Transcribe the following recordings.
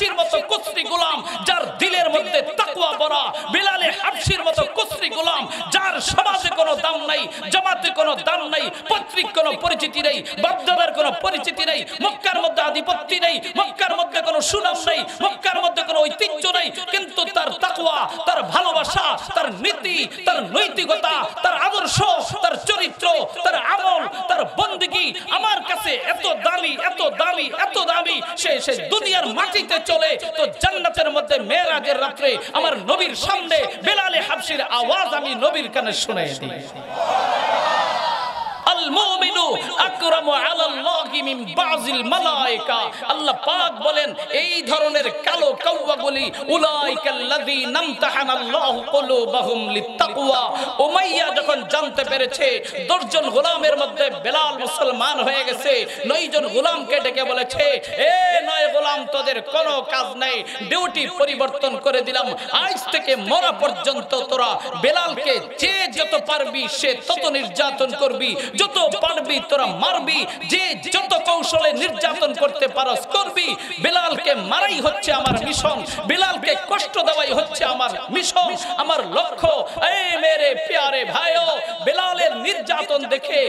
হাবশির মতো কুসরি গোলাম যার দিলের মধ্যে তাকওয়া ভরা, বিলালে হাবশির মতো কুসরি গোলাম যার সমাজে কোনো দাম নাই, জামাতে কোনো দাম নাই, পৈতৃক কোনো পরিচিতি নেই, বাপদাদার কোনো পরিচিতি নেই, মক্কার মধ্যে আধিপত্য নেই, মক্কার মধ্যে কোনো সুনাম নেই, মক্কার মধ্যে কোনো ঐতিহ্য নেই, কিন্তু তার তাকওয়া, তার ভালোবাসা, তার নীতি, তার নৈতিকতা, তার আদর্শ, তার চরিত্র, তার আমল, তার বন্দেগী আমার কাছে এত দামি, এত দামি, এত দামি, সে দুনিয়ার মাটিতে চলে তো জান্নাতের মধ্যে মেরাজের রাত্রে আমার নবীর সামনে বেলালে হাবশির আওয়াজ আমি নবীর কানে শুনে দিই। আল-মুমিনু আকরামু আলাল্লাহি মিন বাযিল মালায়েকা। আল্লাহ পাক বলেন এই ধরনের কালো কাওয়াগুলি উলাইকাল্লাযীনা ইমতাহানাল্লাহু কুলুবাহুম লিত্তাকওয়া। উমাইয়া যখন জানতে পেরেছে 10 জন গোলামের মধ্যে বেলাল মুসলমান হয়ে গেছে, 9 জন গোলামকে ডেকে বলেছে, এ 9 গোলাম তোদের কোনো কাজ নাই, ডিউটি পরিবর্তন করে দিলাম, আজ থেকে মরা পর্যন্ত তোরা বেলালকে যে যত পারবি সে তত নির্যাতন করবি, যত পারবি তোরা মারবি, যে যত কৌশলে নির্যাতন করতে পারস করবি। বেলালকে মারাই হচ্ছে আমার মিশন, বেলালকে কষ্ট দেওয়াই হচ্ছে আমার মিশন, আমার লক্ষ্য। এই মেরে প্যারে ভাইও, বেলালের নির্যাতন দেখে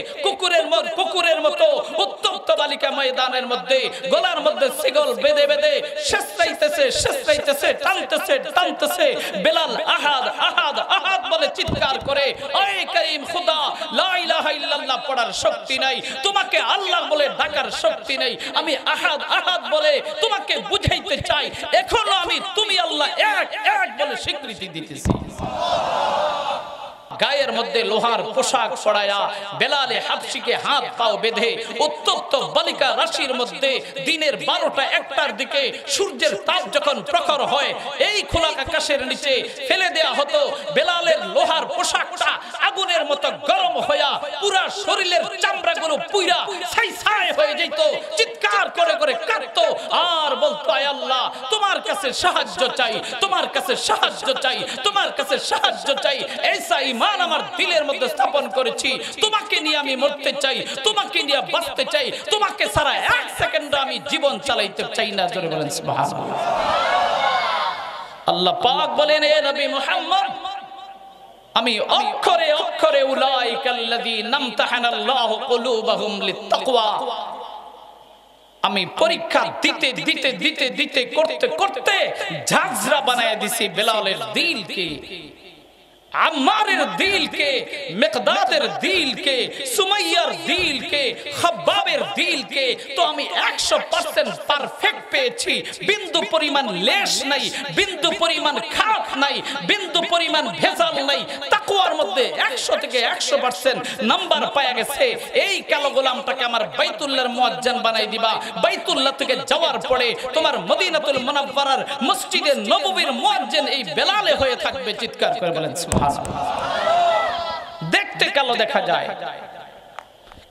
কুকুরের মতো উত্তপ্ত বালিকা ময়দানের মধ্যে গলার মধ্যে শিকল বেঁধে বেঁধে শেষরাইতেছে, টানতেছে। বেলাল আহাদ আহাদ আহাদ বলে চিৎকার করে, ওই করিম খুদা, লা ইলাহা ইল্লাল্লাহ পড়ার শক্তি নাই, তোমাকে আল্লাহ বলে ডাকার শক্তি নেই, আমি আহাদ আহাদ বলে তোমাকে বুঝাইতে চাই, এখনো আমি তুমি আল্লাহ এক এক বলে স্বীকৃতি দিতেছি। গায়ের মধ্যে লোহার পোশাক পরায়া বেলালে হাবশিকে হাত পাও বেঁধে উত্তপ্ত বালিকা রাশির মধ্যে দিনের 12টা 1টার দিকে সূর্যের তাপ যখন প্রখর হয়, এই খোলা আকাশের নিচে ফেলে দেয়া হতো বেলালের লোহার পোশাকটা আগুনের মতো গরম হইয়া পুরা শরীরের চামড়াগুলো পুইরা ছাই হয়ে যেত, চিৎকার করে করে কাঁদতো আর বলতো, আয় আল্লাহ তোমার কাছে সাহায্য চাই, তোমার কাছে সাহায্য চাই, তোমার কাছে সাহায্য চাই। এইসা ঈমান আমার দিলের মধ্যে স্থাপন করেছি, তোমাকে নিয়ে আমি মরতে চাই, তোমাকে নিয়ে বাঁচতে চাই, তোমাকে ছাড়া 1 সেকেন্ড আমি জীবন চালাইতে চাই না। জোরে বলেন সুবহানাল্লাহ। আল্লাহ পাক বলেন, এ নবী মুহাম্মদ, আমি অক্ষরে অক্ষরে উলাইকাল্লাযীনা ইমতাহানাল্লাহু কুলুবাহুম লিত্তাকওয়া, আমি পরীক্ষা দিতে দিতে দিতে দিতে করতে করতে ঝাঁঝরা বানায় দিছি বেলালের দিলকে, আম্মারের দিলকে, মিকদাদের দিলকে, সুমাইয়ার দিলকে, খাব্বাবের দিলকে তো আমি 100% পারফেক্ট পেয়েছি। বিন্দু পরিমাণ লেশ নাই, বিন্দু পরিমাণ খারাপ নাই, বিন্দু পরিমাণ ভেজাল নাই, তাকওয়ার মধ্যে 100 থেকে 100% নাম্বার পাওয়া গেছে। এই কালো গোলামটাকে আমার বাইতুল্লাহর মুয়াজ্জিন বানাই দিবা, বাইতুল্লাহ থেকে যাওয়ার পরে তোমার মদিনাতুল মুনাওয়ারার মসজিদে নববীর মুয়াজ্জিন এই বেলালে হয়ে থাকবে। চিৎকার করে বলেন সুবহানাল্লাহ। দেখতে কালো দেখা যায়,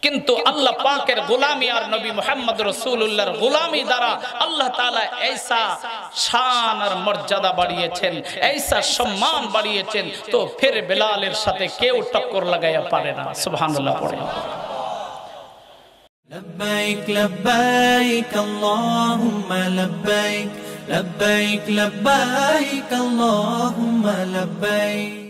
কিন্তু আল্লাহ পাকের গোলামি আর নবী মুহাম্মদ রাসূলুল্লাহর গোলামি দ্বারা আল্লাহ তাআলা এইসা শান আর মর্যাদা বাড়িয়েছেন, এইসা সম্মান বাড়িয়েছেন, তো ফির বেলালের সাথে কেউ টক্কর লাগাইয়া পারে না। সুবহানাল্লাহ পড়ে। لبيك لبيك اللهم لبيك لبيك لبيك اللهم لبيك